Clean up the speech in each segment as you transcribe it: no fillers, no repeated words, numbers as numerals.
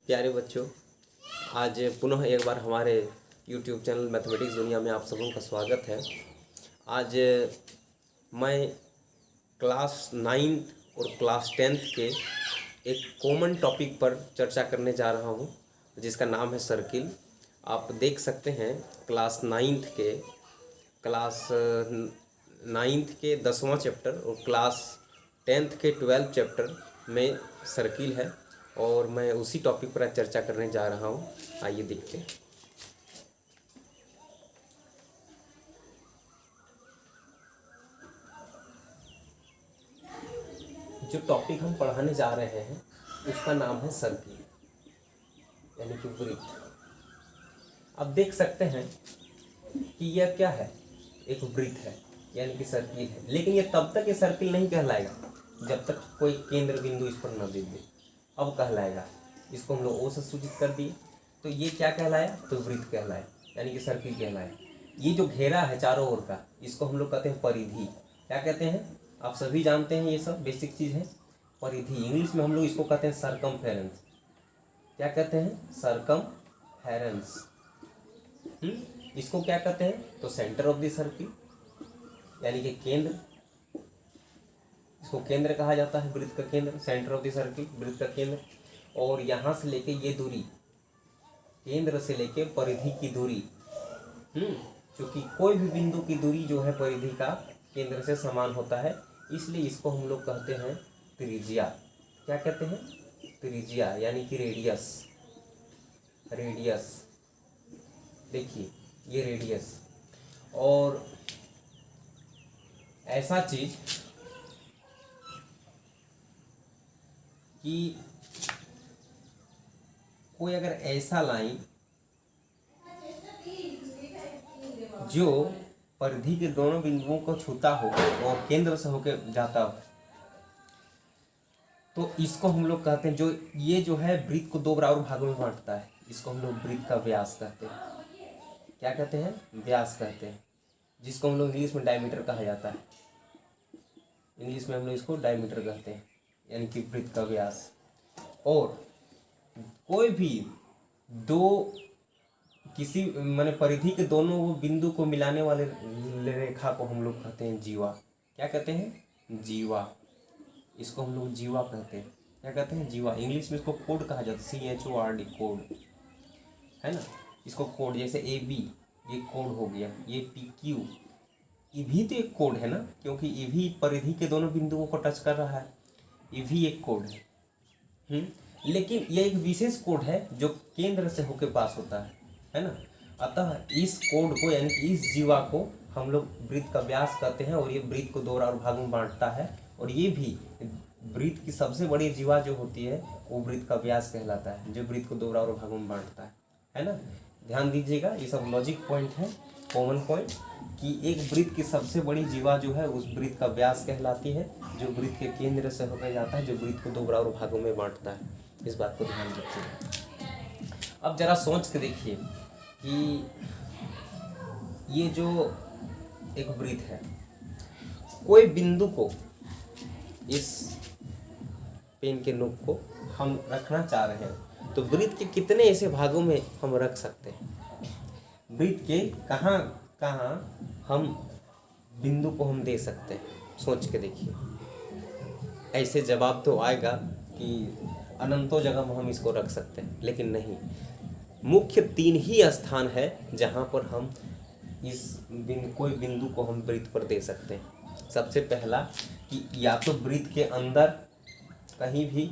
प्यारे बच्चों, आज पुनः एक बार हमारे YouTube चैनल मैथमेटिक्स दुनिया में आप सबों का स्वागत है। आज मैं क्लास 9th और क्लास 10th के एक कॉमन टॉपिक पर चर्चा करने जा रहा हूं, जिसका नाम है सर्किल। आप देख सकते हैं क्लास 9th के 10वां चैप्टर और क्लास 10th के 12th चैप्टर में सर्किल है और मैं उसी टॉपिक पर आज चर्चा करने जा रहा हूँ। आइए देखते हैं। जो टॉपिक हम पढ़ाने जा रहे हैं उसका नाम है सर्किल, यानी कि वृत्त। अब देख सकते हैं कि यह क्या है, एक वृत्त है यानी कि सर्किल है, लेकिन यह तब तक ये सर्किल नहीं कहलाएगा जब तक कोई केंद्र बिंदु इस पर न दे दे। अब कहलाएगा। इसको हम लोग ओ से सूचित कर दिए, तो ये क्या कहलाया, तो वृत्त कहलाया, यानी कि सर्किल कहलाया। ये जो घेरा है चारों ओर का, इसको हम लोग कहते हैं परिधि। क्या कहते हैं, आप सभी जानते हैं, ये सब बेसिक चीज़ है। परिधि इंग्लिश में हम लोग इसको कहते हैं सरकमफेरेंस। क्या कहते हैं, सरकमफेरेंस। इसको क्या कहते हैं, तो सेंटर ऑफ द सर्किल, यानी कि केंद्र। इसको केंद्र कहा जाता है, वृत्त का केंद्र, सेंटर ऑफ द सर्किल, वृत्त का केंद्र। और यहाँ से लेके ये दूरी, केंद्र से लेके परिधि की दूरी, क्योंकि कोई भी बिंदु की दूरी जो है परिधि का केंद्र से समान होता है, इसलिए इसको हम लोग कहते हैं त्रिज्या। क्या कहते हैं, त्रिज्या, यानी कि रेडियस। रेडियस देखिए, ये रेडियस। और ऐसा चीज कि कोई अगर ऐसा लाइन जो परिधि के दोनों बिंदुओं को छूता हो और केंद्र से होकर जाता हो, तो इसको हम लोग कहते हैं, जो ये जो है वृत्त को दो बराबर भागों में बांटता है, इसको हम लोग वृत्त का व्यास कहते हैं। क्या कहते हैं, व्यास कहते हैं, जिसको हम लोग इंग्लिश में डायमीटर कहा जाता है। इंग्लिश में हम लोग इसको डायमीटर कहते हैं, यानी कि वृत्त का व्यास। और कोई भी दो किसी माने परिधि के दोनों वो बिंदु को मिलाने वाले रेखा को हम लोग कहते हैं जीवा। क्या कहते हैं, जीवा। इसको हम लोग जीवा कहते हैं। क्या कहते हैं, जीवा। इंग्लिश में इसको कोड कहा जाता है, CHORD, कोड है ना। इसको कोड, जैसे AB ये कोड हो गया, ये PQ, ये भी तो एक कोड है ना, क्योंकि ये भी परिधि के दोनों बिंदुओं को टच कर रहा है, ये भी एक कोड है। लेकिन ये एक विशेष कोड है जो केंद्र से होकर पास होता है ना। अतः इस कोड को, यानी कि इस जीवा को हम लोग वृत्त का व्यास कहते हैं, और ये वृत्त को दो बराबर भागों में बांटता है। और ये भी वृत्त की सबसे बड़ी जीवा जो होती है वो वृत्त का व्यास कहलाता है, जो वृत्त को दो बराबर भागों में बांटता है ना। ध्यान दीजिएगा, ये सब लॉजिक पॉइंट है, कॉमन पॉइंट, कि एक वृत्त की सबसे बड़ी जीवा जो है उस वृत्त का व्यास कहलाती है, जो वृत्त के केंद्र से होकर जाता है, जो वृत्त को दो बराबर भागों में बांटता है। इस बात को ध्यान रखिए। अब जरा सोच के देखिए कि ये जो एक वृत्त है, कोई बिंदु को, इस पेन के नोक को हम रखना चाह रहे हैं, तो वृत्त के कितने ऐसे भागों में हम रख सकते हैं, वृत्त के कहाँ कहाँ हम बिंदु को हम दे सकते हैं, सोच के देखिए। ऐसे जवाब तो आएगा कि अनंतों जगह हम इसको रख सकते हैं, लेकिन नहीं। मुख्य 3 ही स्थान है जहाँ पर हम कोई बिंदु को हम वृत्त पर दे सकते हैं। सबसे पहला कि या तो वृत्त के अंदर कहीं भी,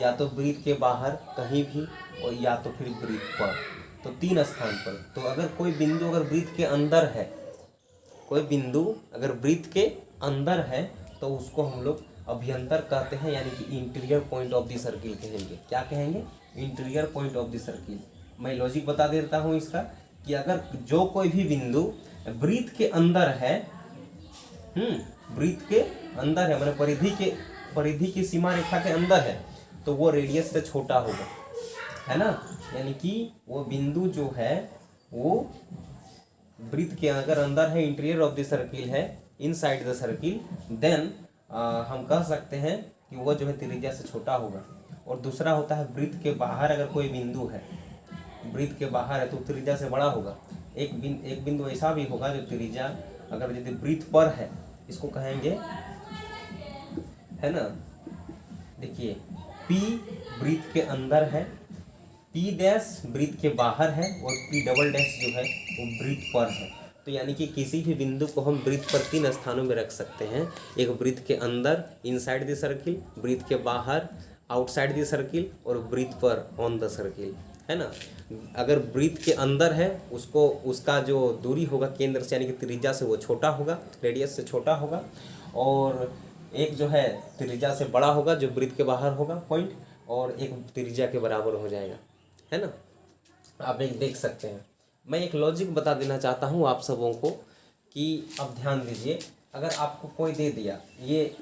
या तो वृत्त के बाहर कहीं भी, और या तो फिर वृत्त पर। तो 3 स्थान पर। तो अगर कोई बिंदु अगर वृत्त के अंदर है, कोई बिंदु अगर वृत्त के अंदर है, तो उसको हम लोग अभ्यंतर कहते हैं, यानी कि interior point of the circle कहेंगे। क्या कहेंगे, interior point of the circle. मैं लॉजिक बता देता हूँ इसका, कि अगर जो कोई भी बिंदु वृत्त के अंदर है, वृत्त के अंदर है, माने परिधि की सीमा रेखा के अंदर है, तो वो रेडियस से छोटा होगा, है ना। यानी कि वो बिंदु जो है वो वृत्त के अगर अंदर है, इंटीरियर ऑफ द सर्किल है, इनसाइड द सर्किल, देन हम कह सकते हैं कि वो जो है त्रिज्या से छोटा होगा। और दूसरा होता है वृत्त के बाहर अगर कोई बिंदु है, वृत्त के बाहर है तो त्रिज्या से बड़ा होगा। एक बिंदु ऐसा भी होगा जो त्रिज्या अगर यदि वृत्त पर है, इसको कहेंगे, है ना, देखिए P वृत्त के अंदर है, P डैश वृत्त के बाहर है और P डबल डैश जो है वो वृत्त पर है। तो यानी कि किसी भी बिंदु को हम वृत्त पर 3 स्थानों में रख सकते हैं। एक वृत्त के अंदर इनसाइड द सर्किल, वृत्त के बाहर आउटसाइड द सर्किल और वृत्त पर ऑन द सर्किल, है ना। अगर वृत्त के अंदर है उसको उसका जो दूरी होगा केंद्र से यानी कि त्रिज्या से वो छोटा होगा, रेडियस से छोटा होगा, और एक जो है त्रिज्या से बड़ा होगा जो वृत्त के बाहर होगा पॉइंट, और एक त्रिज्या के बराबर हो जाएगा, है ना। आप एक देख सकते हैं। मैं एक लॉजिक बता देना चाहता हूँ आप सबों को कि अब ध्यान दीजिए, अगर आपको कोई दे दिया ये,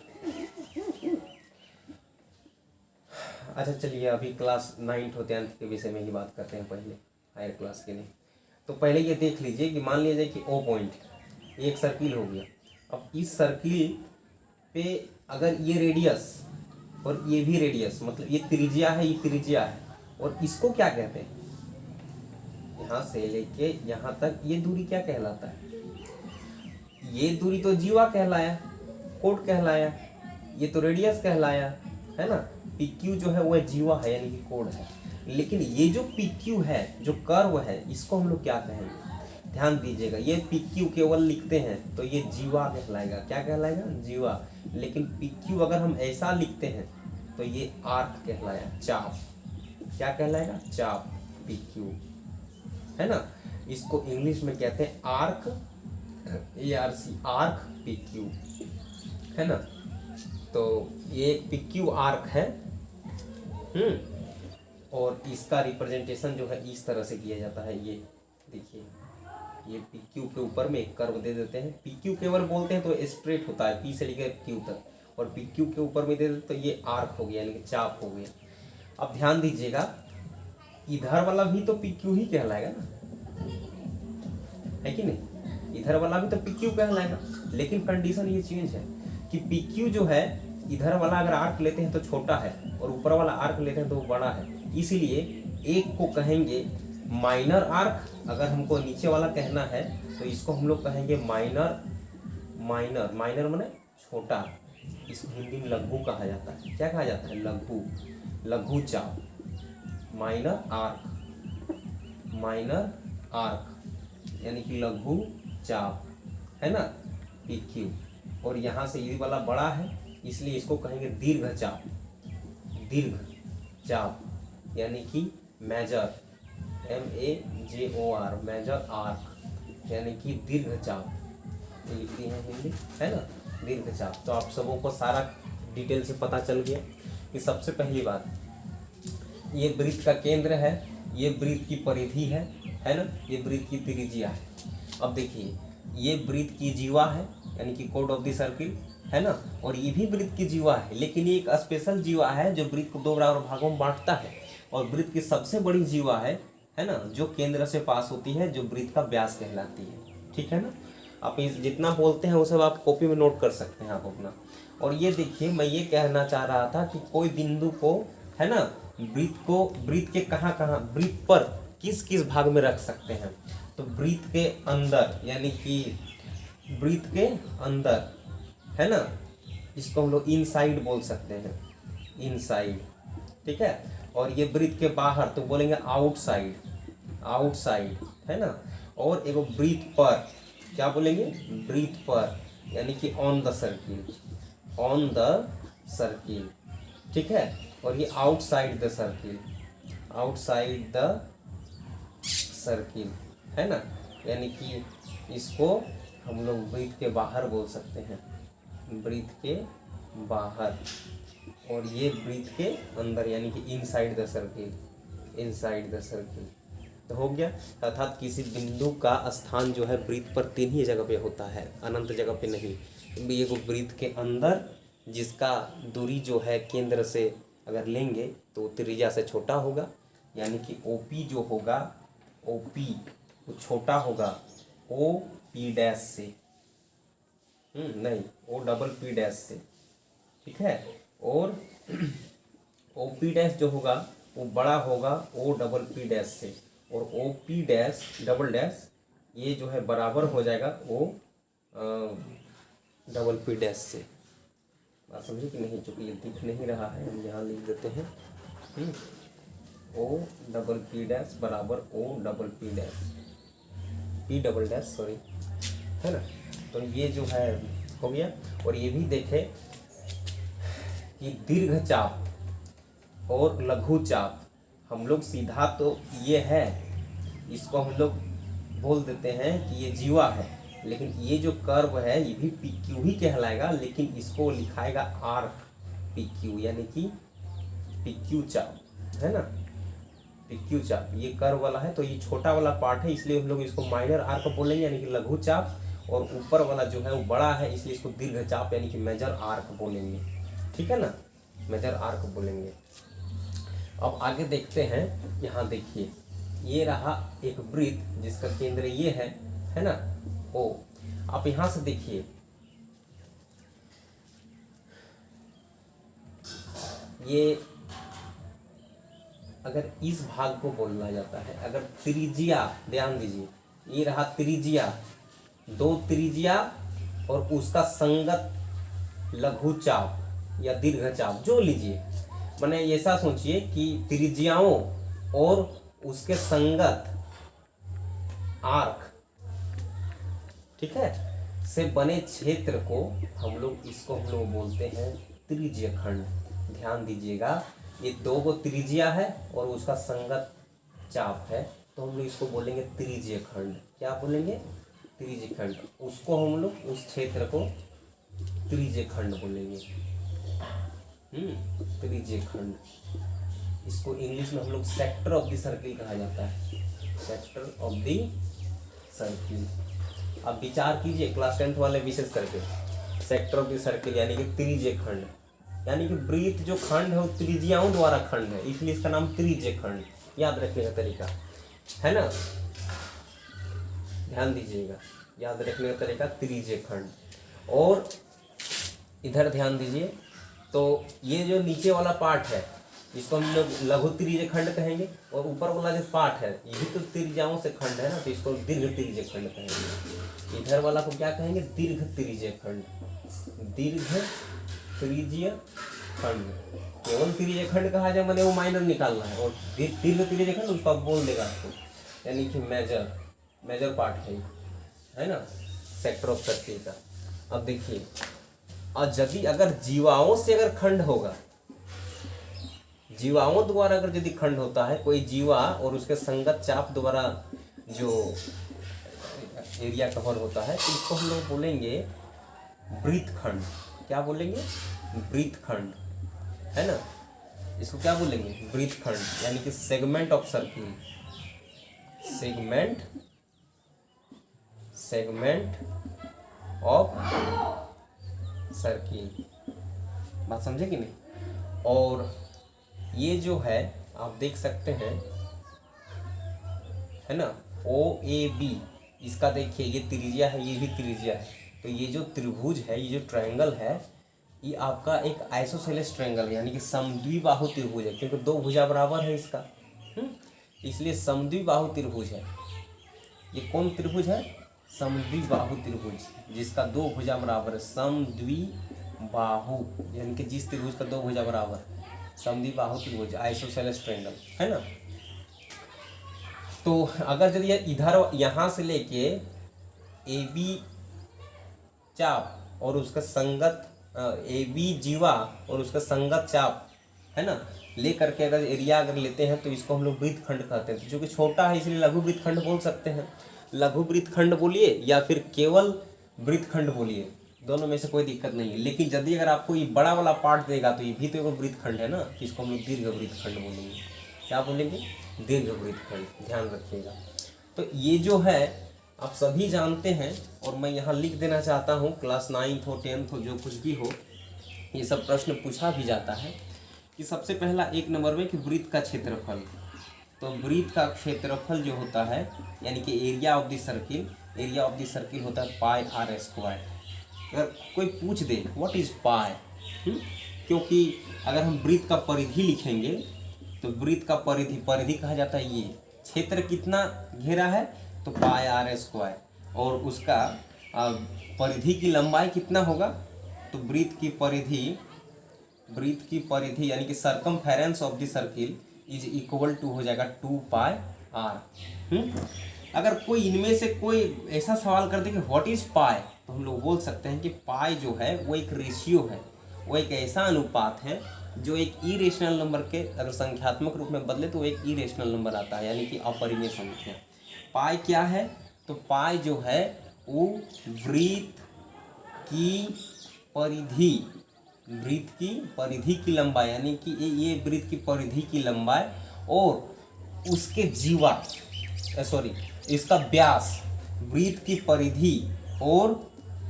अच्छा चलिए अभी क्लास 9th और 10th के विषय में ही बात करते हैं पहले, हायर क्लास के नहीं। तो पहले ये देख लीजिए कि मान लीजिए कि O पॉइंट एक सर्किल हो गया। अब इस सर्किल पे अगर ये रेडियस और ये भी रेडियस, मतलब ये त्रिज्या है, ये त्रिज्या है, और इसको क्या कहते हैं, यहाँ से लेके यहाँ तक ये दूरी क्या कहलाता है, ये दूरी तो जीवा कहलाया, कोड कहलाया, ये तो रेडियस कहलाया, है ना। PQ जो है वो जीवा है यानी कि कोड है। लेकिन ये जो PQ है, जो कर्व है, इसको हम लोग क्या कहेंगे, ध्यान दीजिएगा। ये PQ केवल लिखते हैं तो ये जीवा कहलाएगा, क्या कहलाएगा, जीवा। लेकिन PQ अगर हम ऐसा लिखते हैं तो ये आर्क कहलाया, चाप, क्या कहलाएगा, चाप, PQ, है ना। इसको इंग्लिश में कहते हैं आर्क, ARC, आर्क PQ, है ना। तो ये एक PQ आर्क है, और इसका रिप्रेजेंटेशन जो है इस तरह से किया जाता है। ये देखिए, ये PQ के ऊपर में एक कर्व दे देते हैं। PQ केवल बोलते हैं तो स्ट्रेट होता है P से लेकर Q तक, और PQ के ऊपर में दे देते तो ये आर्क हो गया यानी कि चाप हो गया। अब ध्यान दीजिएगा, इधर वाला भी तो PQ ही कहलाएगा ना, है कि नहीं, इधर वाला भी तो PQ कहलाएगा। लेकिन कंडीशन ये चेंज है कि PQ जो है, इधर वाला अगर आर्क लेते हैं तो छोटा है और ऊपर वाला आर्क लेते हैं तो वो बड़ा है, इसलिए एक को कहेंगे माइनर आर्क। अगर हमको नीचे वाला कहना है तो इसको हम लोग कहेंगे माइनर, माइनर, माइनर माने छोटा, इसको हिंदी में लघु कहा जाता है। क्या कहा जाता है, लघु, लघु चाप, माइनर आर्क, माइनर आर्क यानी कि लघु चाप, है ना, PQ। और यहाँ से ये वाला बड़ा है इसलिए इसको कहेंगे दीर्घ चाप, दीर्घ चाप यानी कि मेजर, MAJOR, मेजर आर्क यानी कि दीर्घ चाप, ये लिखती है हिंदी, है ना, दीर्घ चाप। तो आप सबों को सारा डिटेल से पता चल गया कि सबसे पहली बात, ये वृत्त का केंद्र है, ये वृत्त की परिधि है ना, ये वृत्त की त्रिज्या है। अब देखिए, ये वृत्त की जीवा है यानी कि कोड ऑफ द सर्किल, है ना, और ये भी वृत्त की जीवा है। लेकिन ये एक स्पेशल जीवा है जो वृत्त को 2 बराबर भागों में बांटता है, और वृत्त की सबसे बड़ी जीवा है ना, जो केंद्र से पास होती है, जो वृत्त का व्यास कहलाती है। ठीक है ना। आप इस जितना बोलते हैं वो सब आप कॉपी में नोट कर सकते हैं आप अपना। और ये देखिए, मैं ये कहना चाह रहा था कि कोई बिंदु को, है ना, वृत्त के कहाँ कहाँ, वृत्त पर किस किस भाग में रख सकते हैं। तो वृत्त के अंदर यानी कि वृत्त के अंदर, है ना, इसको हम लोग इनसाइड बोल सकते हैं, इनसाइड, ठीक है। और ये वृत्त के बाहर तो बोलेंगे आउटसाइड, आउटसाइड, है ना। और एक वृत्त पर क्या बोलेंगे, वृत्त पर यानी कि on the circle, on the circle, ठीक है। और ये outside the circle, outside the circle, है ना, यानी कि इसको हम लोग वृत्त के बाहर बोल सकते हैं, वृत्त के बाहर। और ये वृत्त के अंदर यानी कि inside the circle, inside the circle. तो हो गया, अर्थात किसी बिंदु का स्थान जो है वृत्त पर 3 ही जगह पे होता है, अनंत जगह पे नहीं। ये वृत्त के अंदर जिसका दूरी जो है केंद्र से अगर लेंगे तो त्रिज्या से छोटा होगा, यानी कि OP जो होगा, OP वो छोटा होगा OP डैश से, नहीं, O डबल P डैश से, ठीक है। और ओ पी डैश जो होगा वो बड़ा होगा ओ डबल पी डैश से, और O P dash double dash ये जो है बराबर हो जाएगा ओ डबल पी डैश से। बात समझे कि नहीं? चूँकि ये दिख नहीं रहा है हम यहाँ लिख देते हैं ओ डबल पी डैश बराबर O double P dash, P double dash sorry, है ना। तो ये जो है हो गया। और ये भी देखें कि दीर्घ चाप और लघु चाप, हम लोग सीधा तो ये है इसको हम लोग बोल देते हैं कि ये जीवा है, लेकिन ये जो कर्व है ये भी पी क्यू ही कहलाएगा, लेकिन इसको लिखाएगा आर्क पी क्यू, यानी कि पी क्यू चाप, है ना। पी क्यू चाप ये कर्व वाला है, तो ये छोटा वाला पार्ट है इसलिए हम लोग इसको माइनर आर्क बोलेंगे यानी कि लघु चाप, और ऊपर वाला जो है वो बड़ा है इसलिए इसको दीर्घ चाप यानी कि मेजर आर्क बोलेंगे, ठीक है ना, मेजर आर्क बोलेंगे। अब आगे देखते हैं, यहाँ देखिए ये रहा एक वृत्त जिसका केंद्र ये है ना ओ। आप यहाँ से देखिए ये अगर इस भाग को बोला जाता है, अगर त्रिज्या, ध्यान दीजिए ये रहा त्रिज्या, दो त्रिज्या और उसका संगत लघु चाप या दीर्घ चाप जो लीजिए, माने ऐसा सोचिए कि त्रिज्याओं और उसके संगत आर्क, ठीक है, से बने क्षेत्र को हम लोग बोलते हैं त्रिज्य खंड। ध्यान दीजिएगा ये दो गो त्रिज्या है और उसका संगत चाप है, तो हम लोग इसको बोलेंगे त्रिज्य खंड। क्या बोलेंगे? त्रिज्य खंड। उसको हम लोग उस क्षेत्र को त्रिज्य खंड बोलेंगे, त्रिज्य खंड। इसको इंग्लिश में हम लोग सेक्टर ऑफ द सर्किल कहा जाता है, सेक्टर ऑफ द सर्किल। अब विचार कीजिए क्लास 10th वाले विशेष करके, सेक्टर ऑफ द सर्किल यानी कि त्रिज्य खंड, यानी कि वृत्त जो खंड है वो त्रिज्याओं द्वारा खंड है, इसलिए इसका नाम त्रिज्य खंड। याद रखने का तरीका है ना, ध्यान दीजिएगा, याद रखने का तरीका त्रिज्य खंड। और इधर ध्यान दीजिए, तो ये जो नीचे वाला पार्ट है इसको हम लोग लघु त्रिज्य खंड कहेंगे, और ऊपर वाला जो पार्ट है ये भी तो त्रिज्याओं से खंड है ना, तो इसको दीर्घ त्रिज्य खंड कहेंगे। इधर वाला को क्या कहेंगे? दीर्घ त्रिज्य खंड, दीर्घ त्रिज्य खंड। केवल त्रिज्य खंड कहा जाए मैंने वो माइनर निकालना है, और दीर्घ त्रिज्य खंड उसको आप बोल देगा आपको, यानी कि मेजर पार्ट है ना, सेक्टर ऑफ सर्किल का। अब देखिए, और यदि अगर जीवाओं से अगर खंड होगा, जीवाओं द्वारा अगर यदि खंड होता है, कोई जीवा और उसके संगत चाप द्वारा जो एरिया कवर होता है, तो इसको हम लोग बोलेंगे वृत्तखंड। क्या बोलेंगे? वृत्तखंड, है ना। इसको क्या बोलेंगे? वृत्तखंड, यानी कि segment of circle, segment of circle. बात समझे कि नहीं? और ये जो है आप देख सकते हैं, है ना, ओ ए बी, इसका देखिए ये त्रिज्या है, ये भी त्रिज्या है, तो ये जो त्रिभुज है, ये जो ट्रायंगल है, ये आपका एक आइसोसेलेस ट्रायंगल है, यानी कि समद्विबाहु त्रिभुज है, क्योंकि दो भुजा बराबर है इसका, इसलिए समद्विबाहु त्रिभुज है। ये कौन त्रिभुज है? समद्विबाहु त्रिभुज, जिसका दो भुजा बराबर है। समद्विबाहु यानी कि जिस त्रिभुज का दो भुजा बराबर, समद्विबाहु त्रिभुज, आइसोसेलेस ट्रायंगल, है ना। तो अगर यदि इधर यहाँ से लेके ए बी चाप और उसका संगत ए बी जीवा और उसका संगत चाप, है ना, ले करके अगर एरिया अगर लेते हैं तो इसको हम लोग वृत्तखंड कहते हैं। तो जो कि छोटा है इसलिए लघु वृत्तखंड बोल सकते हैं, लघु वृत्तखंड बोलिए या फिर केवल वृत्तखंड बोलिए, दोनों में से कोई दिक्कत नहीं है। लेकिन यदि अगर आपको ये बड़ा वाला पार्ट देगा तो ये भी तो एक वृत्तखंड है ना, इसको हम लोग दीर्घ वृत्तखंड बोलेंगे। क्या बोलेंगे? दीर्घ वृत्तखंड, ध्यान रखिएगा। तो ये जो है आप सभी जानते हैं, और मैं यहाँ लिख देना चाहता हूँ, क्लास 9th हो 10th हो जो कुछ भी हो, ये सब प्रश्न पूछा भी जाता है कि सबसे पहला 1 नंबर में कि वृत्त का क्षेत्रफल। तो वृत्त का क्षेत्रफल जो होता है यानी कि area of the circle, area of the circle होता है पाई आर स्क्वायर। अगर कोई पूछ दे व्हाट इज पाई, क्योंकि अगर हम वृत्त का परिधि लिखेंगे तो वृत्त का परिधि कहा जाता है ये क्षेत्र कितना घेरा है तो पाई आर स्क्वायर, और उसका परिधि की लंबाई कितना होगा तो वृत्त की परिधि यानी कि circumference of the circle is equal to हो जाएगा 2 पाई आर। अगर कोई इनमें से कोई ऐसा सवाल कर दे कि व्हाट इज पाई, तो हम लोग बोल सकते हैं कि पाई जो है वो एक रेशियो है, वो एक ऐसा अनुपात है जो एक इरेशनल नंबर के अगर संख्यात्मक रूप में बदले तो वो एक इरेशनल नंबर आता है, यानी कि अपरिमेय संख्या। पाई क्या है तो पाई जो है वो वृत्त की परिधि की लंबाई, यानी कि ये वृत्त की परिधि की लंबाई और उसके इसका व्यास, वृत्त की परिधि और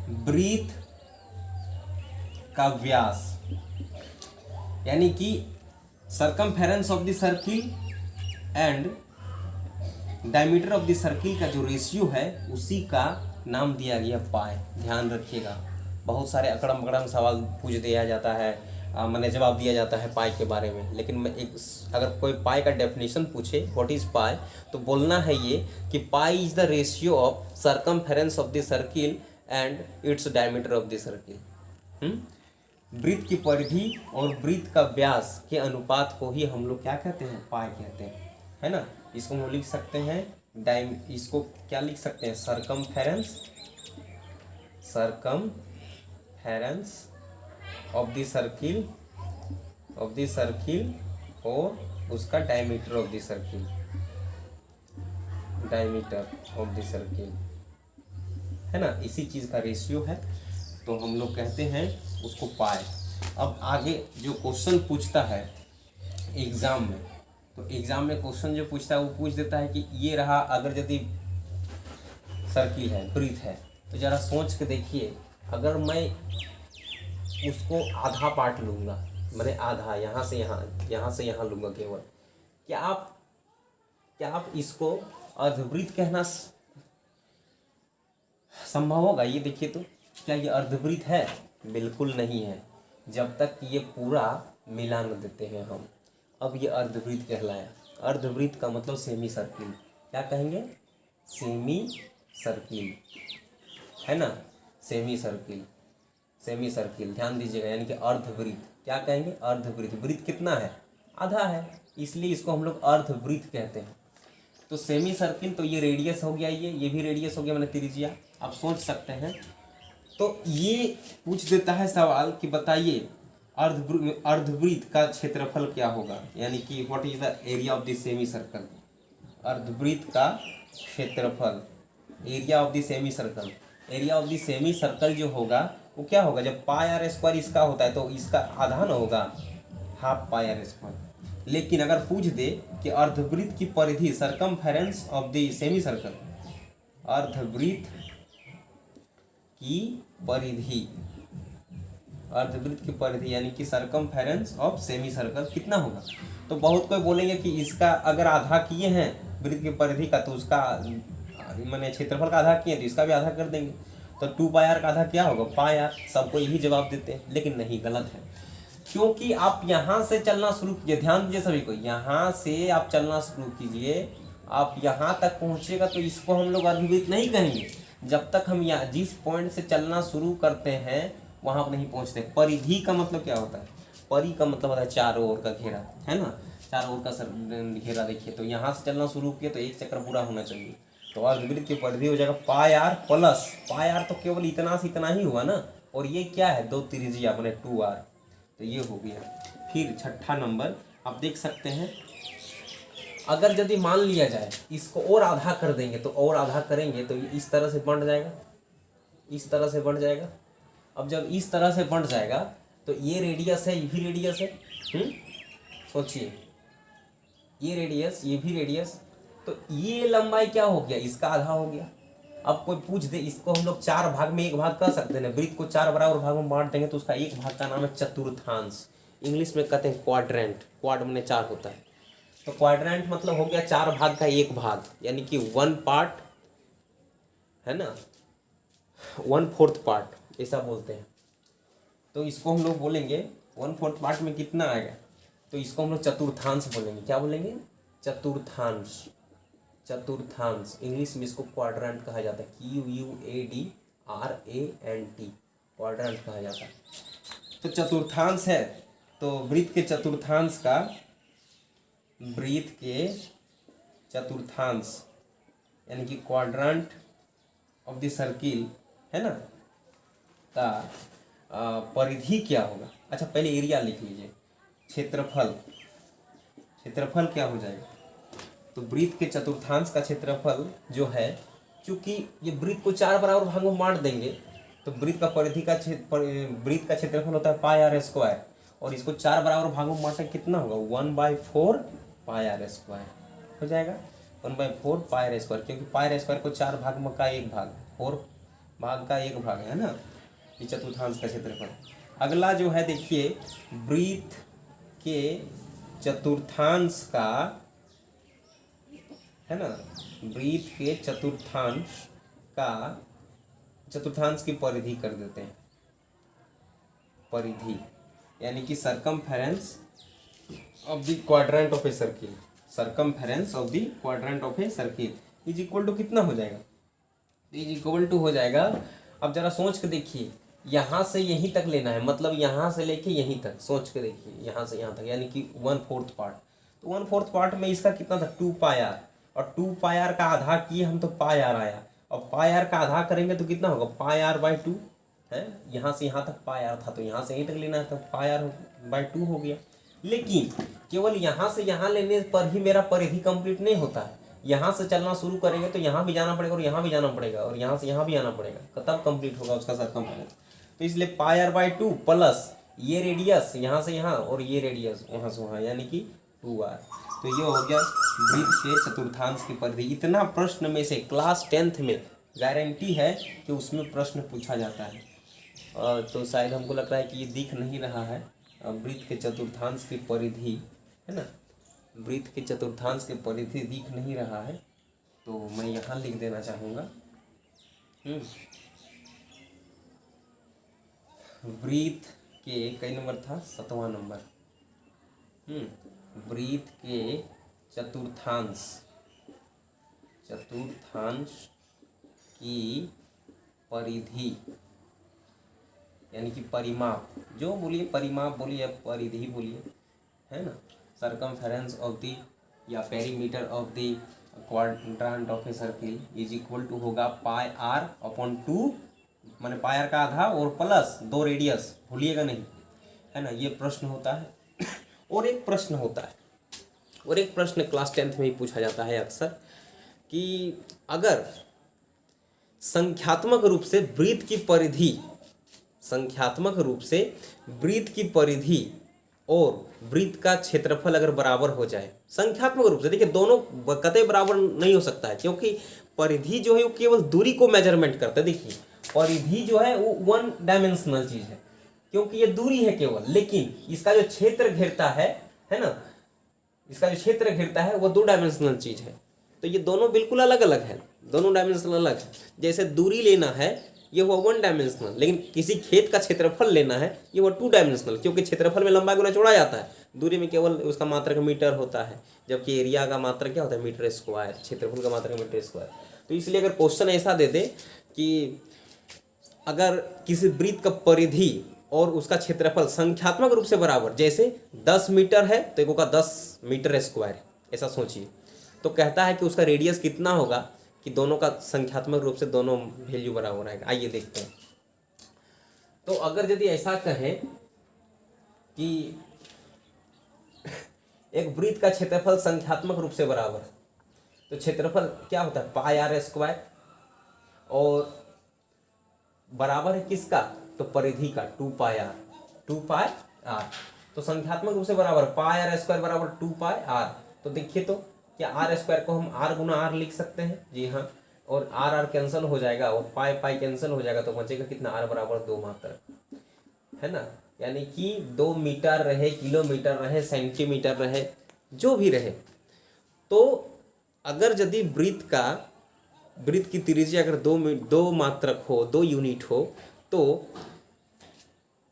वृत्त का व्यास, यानी कि circumference of the circle and diameter of the circle का जो रेशियो है उसी का नाम दिया गया पाई। ध्यान रखिएगा, बहुत सारे अकड़म सवाल पूछ दिया जाता है, मैंने जवाब दिया जाता है पाई के बारे में, लेकिन मैं अगर कोई पाई का डेफिनेशन पूछे व्हाट इज पाई तो बोलना है ये कि pi is the ratio of circumference of the circle and its diameter of the circle. वृत्त की परिधि और वृत्त का व्यास के अनुपात को ही हम लोग क्या कहते हैं पाई कहते हैं, है ना। इसको हम लिख सकते हैं इसको क्या लिख सकते हैं सर्कमफेरेंस ऑफ द सर्किल और उसका डायमीटर ऑफ द सर्किल, है ना। इसी चीज़ का रेशियो है तो हम लोग कहते हैं उसको पाई। अब आगे जो क्वेश्चन पूछता है एग्ज़ाम में, तो एग्ज़ाम में क्वेश्चन जो पूछता है वो पूछ देता है कि ये रहा, अगर यदि सर्किल है, वृत्त है, तो ज़रा सोच के देखिए, अगर मैं उसको आधा पार्ट लूँगा, मैंने आधा यहाँ से यहाँ लूँगा केवल, क्या आप इसको अर्धवृत्त कहना संभव होगा? ये देखिए तो क्या ये अर्धवृत्त है? बिल्कुल नहीं है, जब तक ये पूरा मिला न देते हैं हम। अब ये अर्धवृत्त कहलाया। अर्धवृत्त का मतलब सेमी सर्किल, क्या कहेंगे? सेमी सर्किल, है ना, सेमी सर्किल ध्यान दीजिएगा, यानी कि अर्धवृत्त क्या कहेंगे? अर्धवृत्त। वृत्त कितना है? आधा है, इसलिए इसको हम लोग अर्धवृत्त कहते हैं। तो सेमी सर्किल तो ये रेडियस हो गया, ये भी रेडियस हो गया, मैंने त्रिज्या। आप सोच सकते हैं, तो ये पूछ देता है सवाल कि बताइए अर्धवृत्त का क्षेत्रफल क्या होगा, यानी कि what is the area of the semicircle. अर्धवृत्त का क्षेत्रफल, area of the semicircle जो होगा वो क्या होगा? जब पाई आर स्क्वायर इसका होता है तो इसका आधा ना होगा, हाफ पाई आर स्क्वायर। लेकिन अगर पूछ दे कि अर्धवृत्त की परिधि, circumference of the semicircle, अर्धवृत्त की परिधि यानी कि सर्कमफेरेंस ऑफ सेमी सर्कल कितना होगा? तो बहुत कोई बोलेंगे कि इसका अगर आधा किए हैं वृत्त की परिधि का तो उसका मैंने क्षेत्रफल का आधा किए तो इसका भी आधा कर देंगे, तो 2 पाई आर का आधा क्या होगा? पाई आर। सबको यही जवाब देते हैं, लेकिन नहीं, गलत है। क्योंकि आप यहाँ से चलना शुरू कीजिए, ध्यान दीजिए सभी को, यहाँ से आप चलना शुरू कीजिए, आप यहाँ तक पहुँचेगा तो इसको हम लोग अर्धवृत्त नहीं कहेंगे जब तक हम यहाँ जिस पॉइंट से चलना शुरू करते हैं वहाँ पर नहीं पहुँचते। परिधि का मतलब क्या होता है? परि का मतलब होता है चारों ओर का घेरा, है ना, चारों ओर का घेरा। देखिए तो यहाँ से चलना शुरू किया तो एक चक्कर पूरा होना चाहिए, तो अर्धवृत्त की परिधि हो जाएगा पाई आर प्लस, पाई आर तो केवल इतना से इतना ही हुआ ना, और ये क्या है? 2 त्रिज्या अपने 2 आर, तो ये हो गया। फिर छठा नंबर आप देख सकते हैं, अगर यदि मान लिया जाए इसको और आधा कर देंगे तो और आधा करेंगे तो ये इस तरह से बढ़ जाएगा, इस तरह से बढ़ जाएगा। अब जब इस तरह से बढ़ जाएगा तो ये रेडियस है, ये भी रेडियस है, सोचिए, ये रेडियस, ये भी रेडियस, तो ये लंबाई क्या हो गया? इसका आधा हो गया। अब कोई पूछ दे, इसको हम लोग 4 भाग में 1 भाग कर सकते हैं। वृत्त को 4 बराबर भागों में बांट देंगे तो उसका 1 भाग का नाम है चतुर्थांश, इंग्लिश में कहते हैं क्वाड्रेंट। क्वाड में 4 होता है, तो क्वाड्रेंट मतलब हो गया 4 भाग का 1 भाग, यानी कि 1 पार्ट, है ना, 1/4 पार्ट ऐसा बोलते हैं। तो इसको हम लोग बोलेंगे 1/4 पार्ट में कितना आएगा, तो इसको हम लोग चतुर्थांश बोलेंगे। क्या बोलेंगे? चतुर्थांश। चतुर्थांश इंग्लिश में इसको क्वाड्रेंट कहा जाता है, QUADRANT, क्वाड्रेंट कहा जाता है। तो चतुर्थांश है, तो वृत्त के चतुर्थांश का, वृत्त के चतुर्थांश यानी कि क्वाड्रेंट ऑफ द सर्किल है ना, का परिधि क्या होगा। अच्छा पहले एरिया लिख लीजिए, क्षेत्रफल। क्षेत्रफल क्या हो जाएगा, तो वृत्त के चतुर्थांश का क्षेत्रफल जो है, चूंकि ये वृत्त को 4 बराबर भागों में बांट देंगे, तो वृत्त का परिधि का वृत्त का क्षेत्रफल होता है πr², और इसको 4 बराबर भागों में बांटे कितना होगा, 1/4 πr² हो जाएगा। 1/4 πr², क्योंकि πr² को 4 भाग में का एक भाग, 4 भाग का एक भाग है ना, ये चतुर्थांश का क्षेत्रफल। अगला जो है देखिए, वृत्त के चतुर्थांश का है ना, वृत्त के चतुर्थांश की परिधि कर देते हैं। परिधि यानी कि circumference of the quadrant of a circle, circumference of the quadrant of a circle is equal to कितना हो जाएगा, इज इक्वल टू हो जाएगा। अब जरा सोच के देखिए, यहाँ से यहीं तक लेना है, मतलब यहाँ से लेके यहीं तक, सोच के देखिए, यहाँ से यहाँ तक यानी कि 1/4 पार्ट। तो 1/4 पार्ट में इसका कितना था, 2πr, और 2πr का आधा किए हम तो πr आया, और πr का आधा करेंगे तो कितना होगा, πr/2 है। यहाँ से यहाँ तक πr था, तो यहाँ से यहीं तक लेना है, तो πr/2 हो गया। लेकिन केवल यहाँ से यहाँ लेने पर ही मेरा परिधि कंप्लीट नहीं होता है, यहाँ से चलना शुरू करेंगे तो यहाँ भी जाना पड़ेगा, और यहाँ भी जाना पड़ेगा, और यहाँ से यहाँ भी आना पड़ेगा, तब कंप्लीट होगा उसका सरकमफेरेंस। तो इसलिए πr/2 प्लस ये रेडियस यहाँ से यहाँ, और ये रेडियस वहाँ से वहाँ, यानी कि 2r। तो ये हो गया वृत्त के चतुर्थांश की परिधि। इतना प्रश्न में से क्लास 10th में गारंटी है कि उसमें प्रश्न पूछा जाता है। तो शायद हमको लग रहा है कि ये दिख नहीं रहा है, वृत्त के चतुर्थांश की परिधि है ना, वृत्त के चतुर्थांश की परिधि दिख नहीं रहा है, तो मैं यहाँ लिख देना चाहूँगा, वृत्त के कई नंबर था, 7वां नंबर। वृत्त के चतुर्थांश की परिधि यानी कि परिमाप, जो बोलिए परिमाप बोलिए या परिधि बोलिए, है ना, सरकमफेरेंस ऑफ द या perimeter of the quadrant of a circle is equal to होगा πr/2, माने πr का आधा और प्लस 2 रेडियस, भूलिएगा नहीं, है ना। ये प्रश्न होता है। और एक प्रश्न क्लास 10th में ही पूछा जाता है अक्सर, कि अगर संख्यात्मक रूप से वृत्त की परिधि और वृत्त का क्षेत्रफल अगर बराबर हो जाए, संख्यात्मक रूप से, देखिए दोनों कतई बराबर नहीं हो सकता है, क्योंकि परिधि जो है वो केवल दूरी को मेजरमेंट करता है। देखिए परिधि जो है वो 1 डायमेंशनल चीज है, क्योंकि ये दूरी है केवल, लेकिन इसका जो क्षेत्र घेरता है ना, इसका जो क्षेत्र घेरता है वो 2 डायमेंशनल चीज है। तो ये दोनों बिल्कुल अलग अलग है, दोनों डायमेंशनल अलग है। जैसे दूरी लेना है ये हुआ 1 डायमेंशनल, लेकिन किसी खेत का क्षेत्रफल लेना है ये हुआ 2 डायमेंशनल, क्योंकि क्षेत्रफल में लंबा गुना चौड़ा जाता है, दूरी में केवल उसका मात्रक मीटर होता है, जबकि एरिया का मात्रक क्या होता है, मीटर स्क्वायर, क्षेत्रफल का मात्रक मीटर स्क्वायर। तो इसलिए अगर क्वेश्चन ऐसा दे दे कि अगर किसी वृत्त का परिधि और उसका क्षेत्रफल संख्यात्मक रूप से बराबर, जैसे 10 मीटर है तो एक का 10 मीटर स्क्वायर, ऐसा सोचिए, तो कहता है कि उसका रेडियस कितना होगा, कि दोनों का संख्यात्मक रूप से दोनों वैल्यू बराबर आएगा। आइए देखते हैं। तो अगर यदि ऐसा कहें कि एक वृत्त का क्षेत्रफल संख्यात्मक रूप से बराबर, तो क्षेत्रफल क्या होता है, πr², और बराबर है किसका, तो परिधि का 2πr। तो संख्यात्मक रूप से बराबर πr² बराबर 2πr। तो देखिए तो क्या r² को हम r गुना r लिख सकते हैं, जी हाँ, और r कैंसिल हो जाएगा और पाई कैंसिल हो जाएगा, तो बचेगा कितना, r बराबर 2 मात्र, है ना। यानी कि 2 मीटर रहे, किलोमीटर रहे, सेंटीमीटर रहे, जो भी रहे, तो अगर यदि वृत्त की त्रिज्या अगर 2 मात्रक हो, 2 यूनिट हो, तो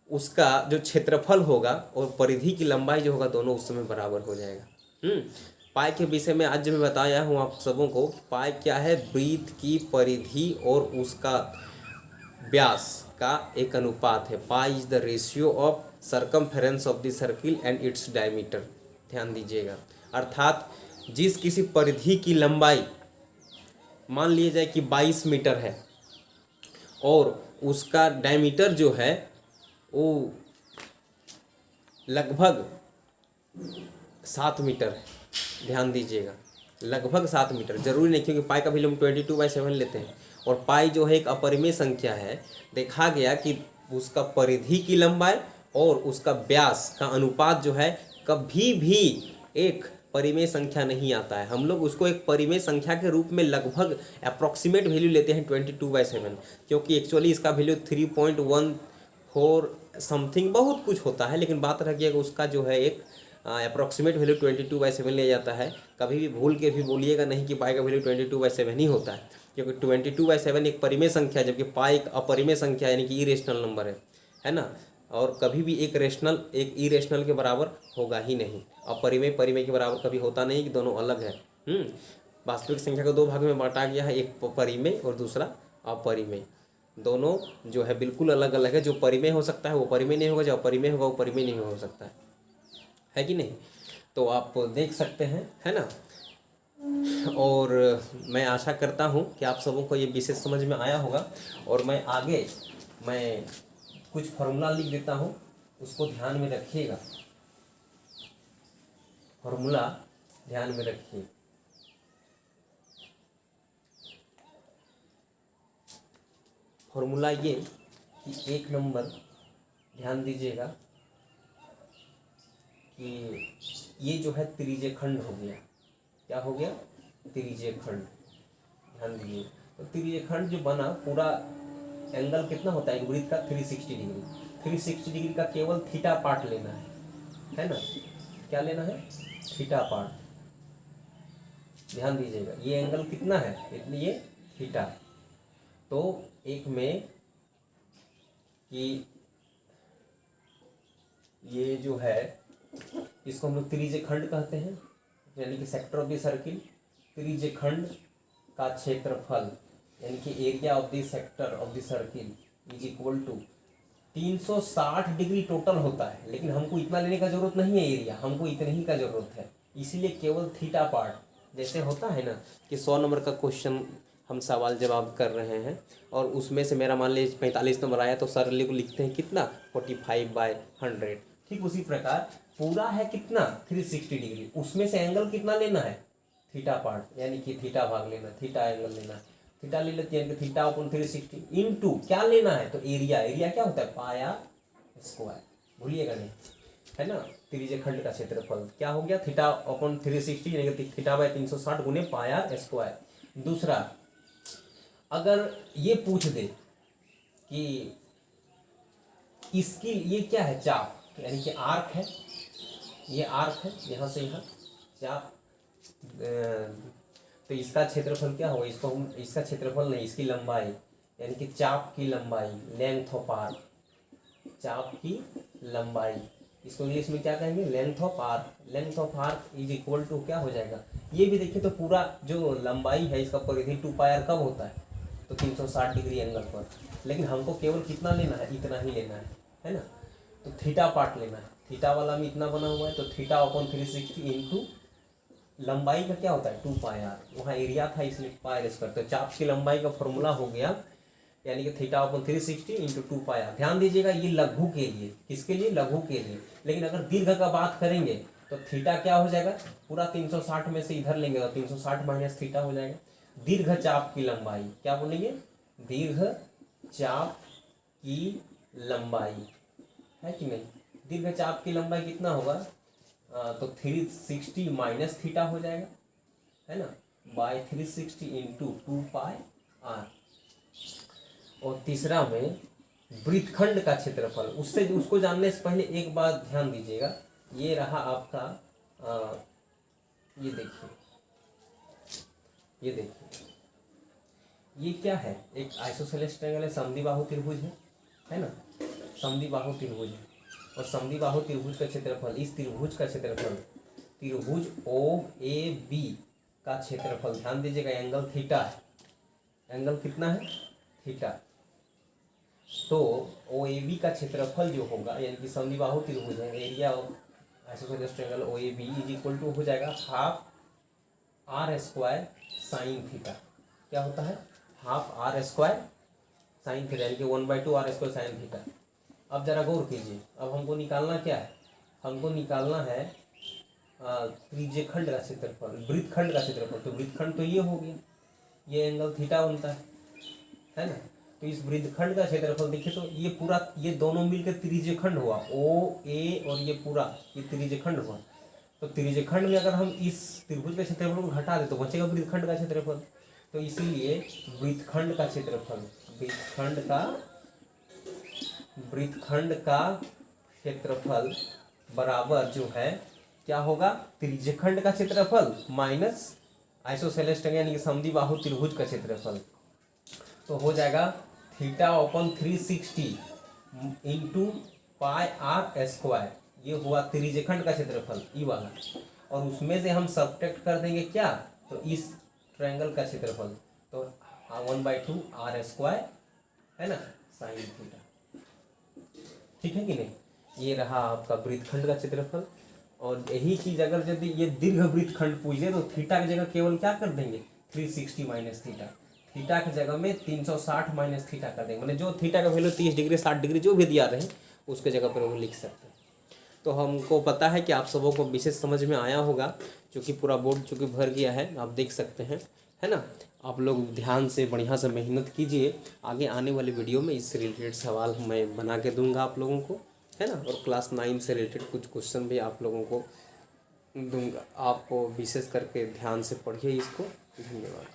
उसका जो क्षेत्रफल होगा और परिधि की लंबाई जो होगा दोनों उस समय बराबर हो जाएगा। पाई के विषय में आज मैं बताया हूँ आप सबों को। पाई क्या है? वृत्त की परिधि और उसका व्यास का एक अनुपात है। Pi is the ratio of circumference of the circle and its diameter. ध्यान दीजिएगा। अर्थात जिस किसी परिधि की लंबाई मान लिया जाए कि 22 मीटर है और उसका डायमीटर जो है वो लगभग 7 मीटर है। ध्यान दीजिएगा, लगभग 7 मीटर, जरूरी नहीं, क्योंकि पाई का वैल्यू हम 22/7 लेते हैं और पाई जो है एक अपरिमेय संख्या है। देखा गया कि उसका परिधि की लंबाई और उसका व्यास का अनुपात जो है कभी भी एक परिमेय संख्या नहीं आता है। हम लोग उसको एक परिमेय संख्या के रूप में लगभग अप्रॉक्सीमेट वैल्यू लेते हैं 22/7, क्योंकि एक्चुअली इसका वैल्यू 3.14 समथिंग बहुत कुछ होता है, लेकिन बात रह गया कि उसका जो है एक अप्रॉक्सीमेट वैल्यू 22/7 लिया जाता है। कभी भी भूल के भी बोलिएगा नहीं कि पाई का वैल्यू 22/7 ही होता है, क्योंकि 22/7 एक परिमेय संख्या है, जबकि पाई एक अपरिमेय संख्या यानी कि इरेशनल नंबर है ना। और कभी भी एक रेशनल एक इरेशनल के बराबर होगा ही नहीं। अपरिमेय परिमेय के बराबर कभी होता नहीं, कि दोनों अलग है। वास्तविक संख्या को दो भाग में बांटा गया है, एक परिमेय और दूसरा अपरिमेय। दोनों जो है बिल्कुल अलग अलग है। जो परिमेय हो सकता है वो परिमेय नहीं होगा, जो अपरिमेय होगा वो परिमेय नहीं हो सकता है कि नहीं। तो आप देख सकते हैं, है ना। और मैं आशा करता हूँ कि आप सबों को ये विषय समझ में आया होगा। और मैं आगे कुछ फॉर्मूला लिख देता हूँ, उसको ध्यान में रखिएगा। फॉर्मूला ध्यान में रखिए। फॉर्मूला ये कि एक नंबर ध्यान दीजिएगा कि ये जो है त्रिज्य खंड हो गया। क्या हो गया? त्रिज्य खंड। ध्यान दीजिए, तो त्रिज्य खंड जो बना, पूरा एंगल कितना होता है एक वृत्त का? 360 डिग्री। 360 डिग्री का केवल थीटा पार्ट लेना है ना। क्या लेना है? Theta part. ध्यान दीजिएगा, ये एंगल कितना है? इतनी, ये थीटा। तो एक में कि ये जो है इसको हम लोग त्रिज्य खंड कहते हैं, यानी कि सेक्टर ऑफ द सर्किल। त्रिज्य खंड का क्षेत्रफल यानी कि area of the sector of the circle is equal to 360 degree total होता है, लेकिन हमको इतना लेने का जरूरत नहीं है एरिया, हमको इतने ही का जरूरत है। इसीलिए केवल थीटा पार्ट, जैसे होता है ना कि 100 नंबर का क्वेश्चन हम सवाल जवाब कर रहे हैं और उसमें से मेरा मान लीजिए 45 नंबर आया, तो सर लिखते हैं कितना? 45/100। ठीक उसी प्रकार पूरा है कितना? 360 डिग्री। उसमें से एंगल कितना लेना है? थीटा पार्ट, यानी कि थीटा भाग लेना, थीटा एंगल लेना है। थीटा ले लेते हैं, थीटा अपॉन 360 इनटू क्या लेना है? तो एरिया। एरिया क्या होता है? पाई आर स्क्वायर। भूलिएगा नहीं, है ना। त्रिज्य खंड का क्षेत्रफल क्या हो गया? थीटा अपॉन 360 यानी कि थीटा/360 गुने पाई आर स्क्वायर। दूसरा, अगर ये पूछ दे कि इसकी ये क्या है? चाप, यानी कि आर्क है। ये आर्क है, यहाँ से यहाँ चाप, तो इसका क्षेत्रफल क्या होगा? इसका क्षेत्रफल नहीं, इसकी लंबाई, यानी कि चाप की लंबाई, लेंथ ऑफ आर्क। चाप की लंबाई, इसको इंग्लिश में क्या कहेंगे? Length of arc. Length of arc is equal to क्या हो जाएगा? ये भी देखिए, तो पूरा जो लंबाई है इसका परिधि 2πr कब होता है? तो 360 डिग्री एंगल पर। लेकिन हमको केवल कितना लेना है? इतना ही लेना है ना। तो थीटा पार्ट लेना है। थीटा वाला में इतना बना हुआ है, तो थीटा अपॉन 360 इंटू लंबाई का क्या होता है? 2πr। वहाँ एरिया था इसलिए पाई स्क्वायर। तो चाप की लंबाई का फॉर्मूला हो गया, यानी कि थीटा अपॉन 360 इंटू 2πr। ध्यान दीजिएगा, ये लघु के लिए। किसके लिए? लघु के लिए। लेकिन अगर दीर्घ का बात करेंगे तो थीटा क्या हो जाएगा? पूरा 360 में से इधर लेंगे तो 360 माइनस थीटा हो जाएगा। दीर्घ चाप की लंबाई क्या बोलेंगे? दीर्घ चाप की लंबाई, है कि नहीं। दीर्घ चाप की लंबाई कितना होगा? तो 360 माइनस थीटा हो जाएगा, है ना, बाय 360 इंटू 2πr। और तीसरा में वृत्तखंड का क्षेत्रफल। उसको जानने से पहले एक बात ध्यान दीजिएगा। ये रहा आपका ये देखिए, ये क्या है? एक आइसोसेलेस ट्रायंगल है, समद्विबाहु त्रिभुज है ना। समद्विबाहु त्रिभुज है, और समद्विबाहु त्रिभुज का क्षेत्रफल, इस त्रिभुज का क्षेत्रफल, त्रिभुज ओ ए बी का क्षेत्रफल, ध्यान दीजिएगा एंगल थीटा है, एंगल कितना है, थीटा। तो ओ ए बी का क्षेत्रफल जो होगा, यानी कि समद्विबाहु त्रिभुज है, area of isosceles triangle O A B is equal to हो जाएगा half r square sine theta. क्या होता है, half r square sine theta, यानी कि 1/2 आर स्क्वायर साइन थीटा। अब जरा गौर कीजिए, अब हमको निकालना क्या है, हमको निकालना है त्रिज्यखंड का क्षेत्रफल, वृत्तखंड का क्षेत्रफल। तो वृत्तखंड तो ये हो गया, ये एंगल थीटा बनता है ना। तो इस वृत्तखंड का क्षेत्रफल देखिए, तो ये पूरा, ये दोनों मिलकर त्रिज्यखंड हुआ, ओ ए और ये पूरा ये त्रिज्यखंड हुआ। तो त्रिज्यखंड में अगर हम इस त्रिभुज के क्षेत्रफल को घटा दे तो बचेगा वृत्तखंड का क्षेत्रफल। तो इसीलिए वृत्तखंड का क्षेत्रफल, वृत्तखंड का क्षेत्रफल बराबर जो है क्या होगा, त्रिज्यखंड का क्षेत्रफल माइनस आइसोसेलेस ट्रायंगल यानी कि समद्विबाहु त्रिभुज का क्षेत्रफल। तो हो जाएगा theta upon 360 into pi r square, ये हुआ त्रिज्यखंड का क्षेत्रफल ई वाला, और उसमें से हम सब्ट्रैक्ट कर देंगे क्या, तो इस ट्रायंगल का क्षेत्रफल, तो 1/2 आर स्क्वायर है ना साइन थीटा। ठीक है कि नहीं, ये रहा आपका वृत्तखंड का क्षेत्रफल। और यही चीज अगर यदि ये दीर्घ वृत्तखंड पूछे तो थीटा की जगह केवल क्या कर देंगे, 360 माइनस थीटा, थीटा की जगह में 360 माइनस थीटा कर देंगे, मतलब जो थीटा का वैल्यू 30 डिग्री 60 डिग्री जो भी दिया रहे उसके जगह पर वो लिख सकते हैं। तो हमको पता है कि आप सबों को विशेष समझ में आया होगा, क्योंकि पूरा बोर्ड चूँकि भर गया है, आप देख सकते हैं, है ना। आप लोग ध्यान से बढ़िया से मेहनत कीजिए, आगे आने वाले वीडियो में इससे रिलेटेड सवाल मैं बना के दूंगा आप लोगों को, है ना। और क्लास 9 से रिलेटेड कुछ क्वेश्चन भी आप लोगों को दूंगा, आपको विशेष करके ध्यान से पढ़िए इसको। धन्यवाद।